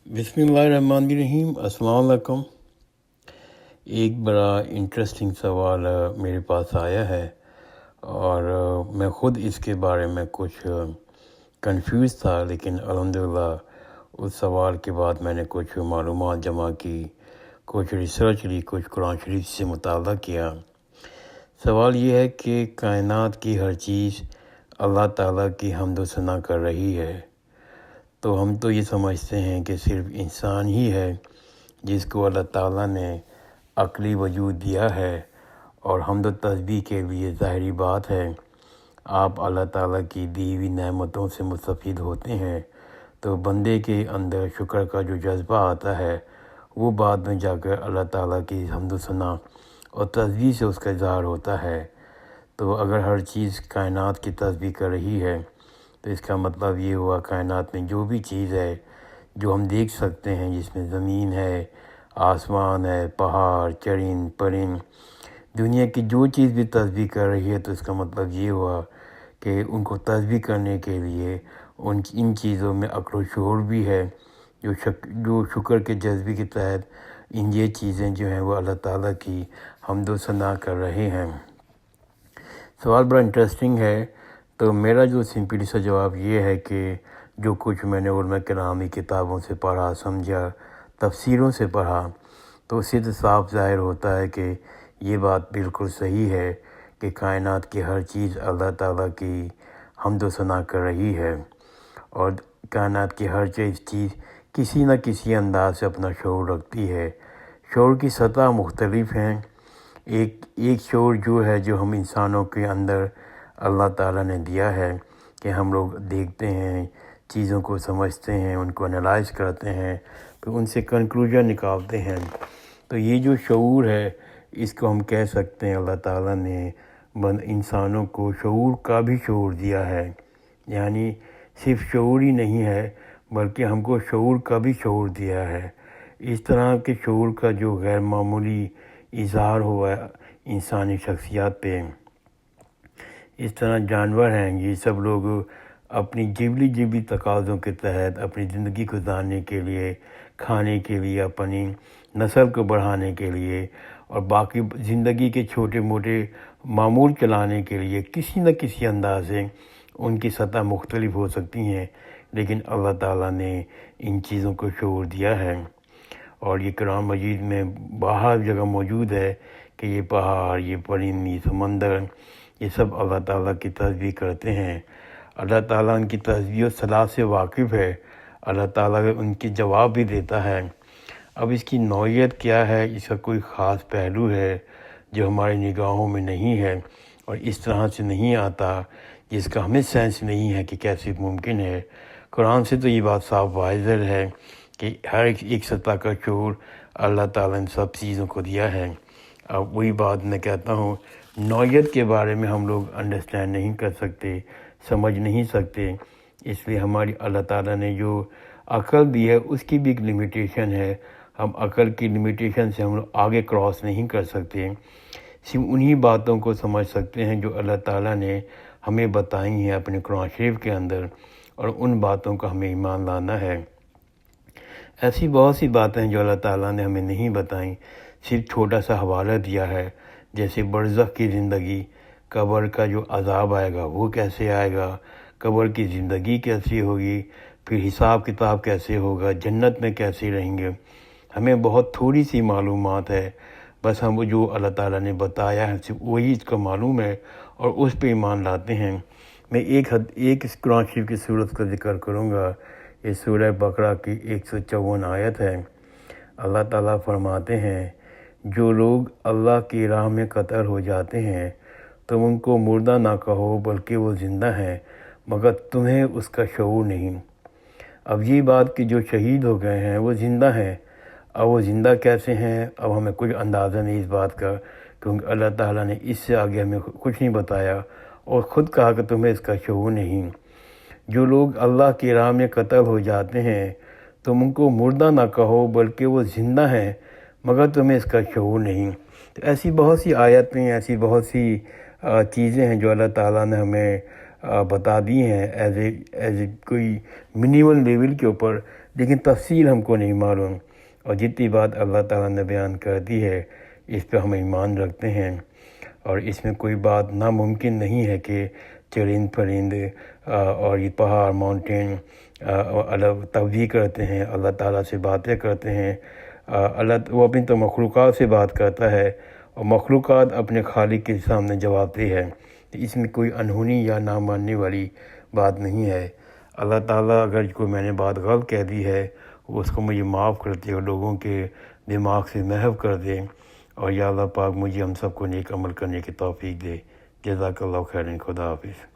بسم اللہ الرحمن الرحیم۔ السلام علیکم۔ ایک بڑا انٹرسٹنگ سوال میرے پاس آیا ہے اور میں خود اس کے بارے میں کچھ کنفیوز تھا، لیکن الحمدللہ اس سوال کے بعد میں نے کچھ معلومات جمع کی، کچھ ریسرچ لی، کچھ قرآن شریف سے مطالعہ کیا۔ سوال یہ ہے کہ کائنات کی ہر چیز اللہ تعالیٰ کی حمد و ثنا کر رہی ہے، تو ہم تو یہ سمجھتے ہیں کہ صرف انسان ہی ہے جس کو اللہ تعالیٰ نے عقلی وجود دیا ہے، اور حمد و تسبیح کے لیے ظاہری بات ہے آپ اللہ تعالیٰ کی دی ہوئی نعمتوں سے مستفید ہوتے ہیں، تو بندے کے اندر شکر کا جو جذبہ آتا ہے وہ بعد میں جا کر اللہ تعالیٰ کی حمد و ثنا اور تسبیح سے اس کا اظہار ہوتا ہے۔ تو اگر ہر چیز کائنات کی تسبیح کر رہی ہے تو اس کا مطلب یہ ہوا کائنات میں جو بھی چیز ہے جو ہم دیکھ سکتے ہیں، جس میں زمین ہے، آسمان ہے، پہاڑ، چرند پرند، دنیا کی جو چیز بھی تسبیح کر رہی ہے، تو اس کا مطلب یہ ہوا کہ ان کو تسبیح کرنے کے لیے ان چیزوں میں عقل و شعور بھی ہے، جو شکر کے جذبے کے تحت یہ چیزیں جو ہیں وہ اللہ تعالیٰ کی حمد و ثنا کر رہے ہیں۔ سوال بڑا انٹرسٹنگ ہے، تو میرا جو سمپلی سا جواب یہ ہے کہ جو کچھ میں نے علماء کرام کی کتابوں سے پڑھا، سمجھا، تفسیروں سے پڑھا، تو اس سے تو صاف ظاہر ہوتا ہے کہ یہ بات بالکل صحیح ہے کہ کائنات کی ہر چیز اللہ تعالیٰ کی حمد و ثنا کر رہی ہے، اور کائنات کی ہر چیز کسی نہ کسی انداز سے اپنا شعور رکھتی ہے۔ شعور کی سطح مختلف ہیں۔ ایک شعور جو ہے جو ہم انسانوں کے اندر اللہ تعالیٰ نے دیا ہے کہ ہم لوگ دیکھتے ہیں، چیزوں کو سمجھتے ہیں، ان کو انالائز کرتے ہیں، پھر ان سے کنکلوژن نکالتے ہیں۔ تو یہ جو شعور ہے اس کو ہم کہہ سکتے ہیں اللہ تعالیٰ نے انسانوں کو شعور کا بھی شعور دیا ہے، یعنی صرف شعور ہی نہیں ہے بلکہ ہم کو شعور کا بھی شعور دیا ہے۔ اس طرح کے شعور کا جو غیر معمولی اظہار ہوا ہے انسانی شخصیات پہ، اس طرح جانور ہیں، یہ سب لوگ اپنی جبلی تقاضوں کے تحت اپنی زندگی گزارنے کے لیے، کھانے کے لیے، اپنی نسل کو بڑھانے کے لیے اور باقی زندگی کے چھوٹے موٹے معمول چلانے کے لیے کسی نہ کسی انداز سے ان کی سطح مختلف ہو سکتی ہیں، لیکن اللہ تعالیٰ نے ان چیزوں کو شعور دیا ہے، اور یہ قرآن مجید میں باہر جگہ موجود ہے کہ یہ پہاڑ، یہ پرند، یہ سمندر، یہ سب اللہ تعالیٰ کی تسبیح کرتے ہیں۔ اللہ تعالیٰ ان کی تسبیح و صلاح سے واقف ہے، اللہ تعالیٰ ان کی جواب بھی دیتا ہے۔ اب اس کی نوعیت کیا ہے، اس کا کوئی خاص پہلو ہے جو ہماری نگاہوں میں نہیں ہے اور اس طرح سے نہیں آتا، جس کا ہمیں سینس نہیں ہے کہ کیسے ممکن ہے۔ قرآن سے تو یہ بات صاف واضح ہے کہ ہر ایک سطح کا شعور اللہ تعالیٰ نے سب چیزوں کو دیا ہے۔ اب وہی بات میں کہتا ہوں، نوعیت کے بارے میں ہم لوگ انڈرسٹینڈ نہیں کر سکتے، سمجھ نہیں سکتے، اس لیے ہماری اللہ تعالیٰ نے جو عقل دی ہے اس کی بھی ایک لمیٹیشن ہے۔ ہم عقل کی لمیٹیشن سے ہم لوگ آگے کراس نہیں کر سکتے، صرف انہی باتوں کو سمجھ سکتے ہیں جو اللہ تعالیٰ نے ہمیں بتائی ہیں اپنے قرآن شریف کے اندر، اور ان باتوں کا ہمیں ایمان لانا ہے۔ ایسی بہت سی باتیں ہیں جو اللہ تعالیٰ نے ہمیں نہیں بتائیں، صرف چھوٹا سا حوالہ دیا ہے، جیسے برزخ کی زندگی، قبر کا جو عذاب آئے گا وہ کیسے آئے گا، قبر کی زندگی کیسی ہوگی، پھر حساب کتاب کیسے ہوگا، جنت میں کیسے رہیں گے، ہمیں بہت تھوڑی سی معلومات ہے، بس ہم جو اللہ تعالیٰ نے بتایا ہے صرف وہی اس کا معلوم ہے اور اس پہ ایمان لاتے ہیں۔ میں ایک اس قرآن شریف کی صورت کا ذکر کروں گا، یہ سورہ بقرہ کی 154 آیت ہے۔ اللہ تعالیٰ فرماتے ہیں، جو لوگ اللہ کی راہ میں قتل ہو جاتے ہیں تم ان کو مردہ نہ کہو بلکہ وہ زندہ ہیں، مگر تمہیں اس کا شعور نہیں۔ اب یہ بات کہ جو شہید ہو گئے ہیں وہ زندہ ہیں، اب وہ زندہ کیسے ہیں، اب ہمیں کچھ اندازہ نہیں اس بات کا، کیونکہ اللہ تعالیٰ نے اس سے آگے ہمیں کچھ نہیں بتایا اور خود کہا کہ تمہیں اس کا شعور نہیں۔ جو لوگ اللہ کی راہ میں قتل ہو جاتے ہیں تم ان کو مردہ نہ کہو بلکہ وہ زندہ ہیں، مگر تمہیں اس کا شعور نہیں۔ تو ایسی بہت سی آیتیں، ایسی بہت سی چیزیں ہیں جو اللہ تعالیٰ نے ہمیں بتا دی ہیں ایز اے کوئی منیمل لیول کے اوپر، لیکن تفصیل ہم کو نہیں معلوم، اور جتنی بات اللہ تعالیٰ نے بیان کر دی ہے اس پہ ہم ایمان رکھتے ہیں، اور اس میں کوئی بات ناممکن نہیں ہے کہ چرند پرند اور یہ پہاڑ ماؤنٹین اللہ تفضیح کرتے ہیں، اللہ تعالیٰ سے باتیں کرتے ہیں۔ وہ اپنی تو مخلوقات سے بات کرتا ہے، اور مخلوقات اپنے خالق کے سامنے جواب دہ ہے۔ اس میں کوئی انہونی یا نہ ماننے والی بات نہیں ہے۔ اللہ تعالیٰ اگر کوئی میں نے بات غلط کہہ دی ہے اس کو مجھے معاف کرتے اور لوگوں کے دماغ سے محو کر دے، اور یا اللہ پاک مجھے ہم سب کو نیک عمل کرنے کی توفیق دے۔ جزاک اللہ خیرن، خدا حافظ۔